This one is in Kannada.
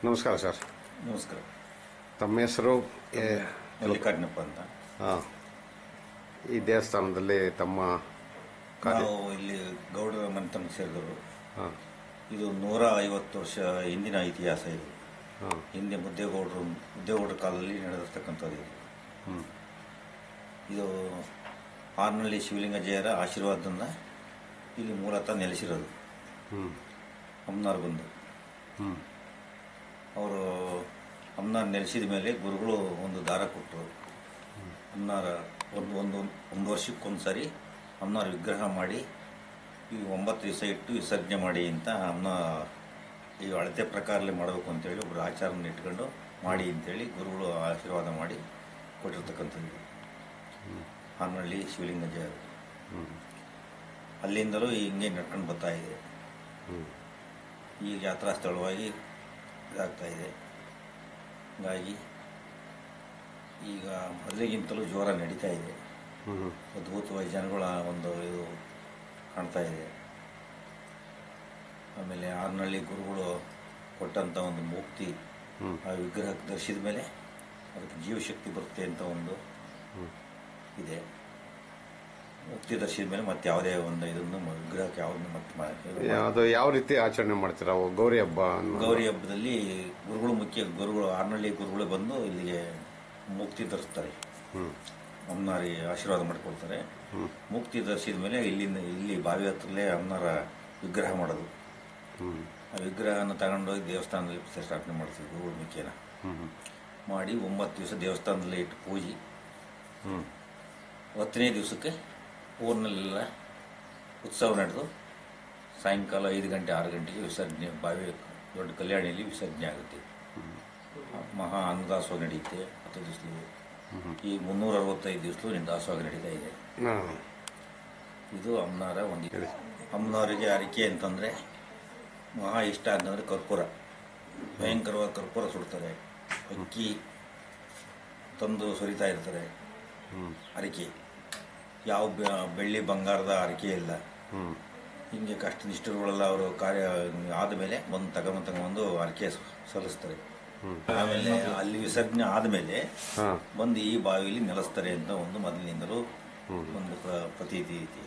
ನಮಸ್ಕಾರ ಸರ್. ನಮಸ್ಕಾರ. ತಮ್ಮ ಹೆಸರು? ಮಲ್ಲಿಕಾರ್ಜುನಪ್ಪ ಅಂತ. ಹಾಂ, ಈ ದೇವಸ್ಥಾನದಲ್ಲಿ ತಮ್ಮ ನಾವು ಇಲ್ಲಿ ಗೌಡರ ಮನೆತನಕ್ಕೆ ಸೇರಿದವರು. ಹಾಂ, ಇದು 150 ವರ್ಷ ಹಿಂದಿನ ಇತಿಹಾಸ. ಇದು ಹಾಂ, ಹಿಂದೆ ಮುದ್ದೇಗೌಡರ ಕಾಲದಲ್ಲಿ ನಡೆದಿರ್ತಕ್ಕಂಥದ್ದು. ಇದು ಹಾರ್ನಳ್ಳಿ ಶಿವಲಿಂಗ ಜಯರ ಆಶೀರ್ವಾದದಿಂದ ಇಲ್ಲಿ ಮೂಲತಃ ನೆಲೆಸಿರೋದು. ಅಮ್ಮನವ್ರು ಬಂದು ಅವರು ಅಮ್ಮನವ್ರು ನೆಲೆಸಿದ ಮೇಲೆ ಗುರುಗಳು ಒಂದು ದಾರ ಕೊಟ್ಟರು. ಅಮ್ಮನವರ ಒಂದು ವರ್ಷಕ್ಕೊಂದು ಸಾರಿ ಅಮ್ಮನವ್ರ ವಿಗ್ರಹ ಮಾಡಿ ಈ 9 ದಿವಸ ಇಟ್ಟು ವಿಸರ್ಜನೆ ಮಾಡಿ ಅಂತ ಅಮ್ಮನ ಈ ಅಳತೆ ಪ್ರಕಾರದಲ್ಲಿ ಮಾಡಬೇಕು ಅಂತೇಳಿ ಒಬ್ಬರು ಆಚಾರನ ಇಟ್ಕೊಂಡು ಮಾಡಿ ಅಂತೇಳಿ ಗುರುಗಳು ಆಶೀರ್ವಾದ ಮಾಡಿ ಕೊಟ್ಟಿರ್ತಕ್ಕಂಥದ್ದು ಹಾರ್ನಳ್ಳಿ ಶಿವಲಿಂಗ ಜಯರು. ಅಲ್ಲಿಂದಲೂ ಹಿಂಗೆ ನಡ್ಕೊಂಡು ಬರ್ತಾ ಇದೆ. ಈ ಯಾತ್ರಾ ಸ್ಥಳವಾಗಿ ಇದಾಗ್ತಾ ಇದೆ. ಹಾಗಾಗಿ ಈಗ ಮೊದಲಿಗಿಂತಲೂ ಜೋರ ನಡೀತಾ ಇದೆ. ಅದ್ಭುತವಾಗಿ ಜನಗಳ ಒಂದು ಇದು ಕಾಣ್ತಾ ಇದೆ. ಆಮೇಲೆ ಹಾರ್ನಳ್ಳಿ ಗುರುಗಳು ಕೊಟ್ಟಂಥ ಒಂದು ಮುಕ್ತಿ, ಆ ವಿಗ್ರಹಕ್ಕೆ ಧರಿಸಿದ ಮೇಲೆ ಅದಕ್ಕೆ ಜೀವಶಕ್ತಿ ಬರುತ್ತೆ ಅಂತ ಒಂದು ಇದೆ. ಮುಕ್ತಿ ಧರಿಸಿದ ಮೇಲೆ ಮತ್ತೆ ಯಾವುದೇ ಒಂದು ಇದನ್ನು ವಿಗ್ರಹಕ್ಕೆ ಯಾವ್ದನ್ನು ಮತ್ತೆ ಅದು ಯಾವ ರೀತಿ ಆಚರಣೆ ಮಾಡ್ತೀರಾ? ಗೌರಿ ಹಬ್ಬ. ಗೌರಿ ಹಬ್ಬದಲ್ಲಿ ಗುರುಗಳು ಹಾರ್ನಳ್ಳಿ ಗುರುಗಳು ಬಂದು ಇಲ್ಲಿಗೆ ಮುಕ್ತಿ ಧರಿಸ್ತಾರೆ. ಅಮ್ಮನವರಿಗೆ ಆಶೀರ್ವಾದ ಮಾಡಿಕೊಡ್ತಾರೆ. ಮುಕ್ತಿ ಧರಿಸಿದ ಮೇಲೆ ಇಲ್ಲಿ ಬಾವಿ ಹತ್ರಲ್ಲೇ ಅಮ್ಮನವರ ವಿಗ್ರಹ ಮಾಡೋದು. ಆ ವಿಗ್ರಹನ ತಗೊಂಡೋಗಿ ದೇವಸ್ಥಾನದಲ್ಲಿ ಪ್ರತಿಷ್ಠಾಪನೆ ಮಾಡ್ತೀವಿ. ಗುರುಗಳ ಮುಖ್ಯನ ಮಾಡಿ 9 ದಿವಸ ದೇವಸ್ಥಾನದಲ್ಲೇ ಇಟ್ಟು ಪೂಜೆ. 10ನೇ ದಿವಸಕ್ಕೆ ಊರಿನಲ್ಲೆಲ್ಲ ಉತ್ಸವ ನಡೆದು ಸಾಯಂಕಾಲ 5 ಗಂಟೆ 6 ಗಂಟೆಗೆ ವಿಸರ್ಜನೆ, ಬಾವಿ ದೊಡ್ಡ ಕಲ್ಯಾಣಿಯಲ್ಲಿ ವಿಸರ್ಜನೆ ಆಗುತ್ತೆ. ಮಹಾ ಅನ್ನದಾಸೋಹ ನಡೆಯುತ್ತೆ 10 ದಿವಸದಲ್ಲಿ. ಈ 365 ದಿವಸಲು ದಾಸೋಹ ನಡೀತಾ ಇದೆ. ಇದು ಅಮ್ಮನವರ ಒಂದು ಅಮ್ಮನವರಿಗೆ ಅರಿಕೆ ಅಂತಂದರೆ ಮಹಾ ಇಷ್ಟ ಅಂತಂದರೆ ಕರ್ಪೂರ. ಭಯಂಕರವಾದ ಕರ್ಪೂರ ಸುಡ್ತಾರೆ. ಅಕ್ಕಿ ತಂದು ಸುರಿತಾ ಇರ್ತಾರೆ. ಅರಿಕೆ ಯಾವ ಬೆಳ್ಳಿ ಬಂಗಾರದ ಅರಿಕೆ ಇಲ್ಲ. ಹಿಂಗೆ ಕಷ್ಟ ನಿಷ್ಠರುಗಳೆಲ್ಲ ಅವರು ಕಾರ್ಯ ಆದಮೇಲೆ ತಗೊಂಬಂದು ಅರಿಕೆ ಸಲ್ಲಿಸ್ತಾರೆ. ಆಮೇಲೆ ಅಲ್ಲಿ ವಿಸರ್ಜನೆ ಆದಮೇಲೆ ಬಂದು ಈ ಬಾವಿಯಲ್ಲಿ ನೆಲೆಸ್ತಾರೆ ಅಂತ ಒಂದು ಮೊದಲಿನಿಂದಲೂ ಒಂದು ಪ್ರತೀತಿ ಐತಿ.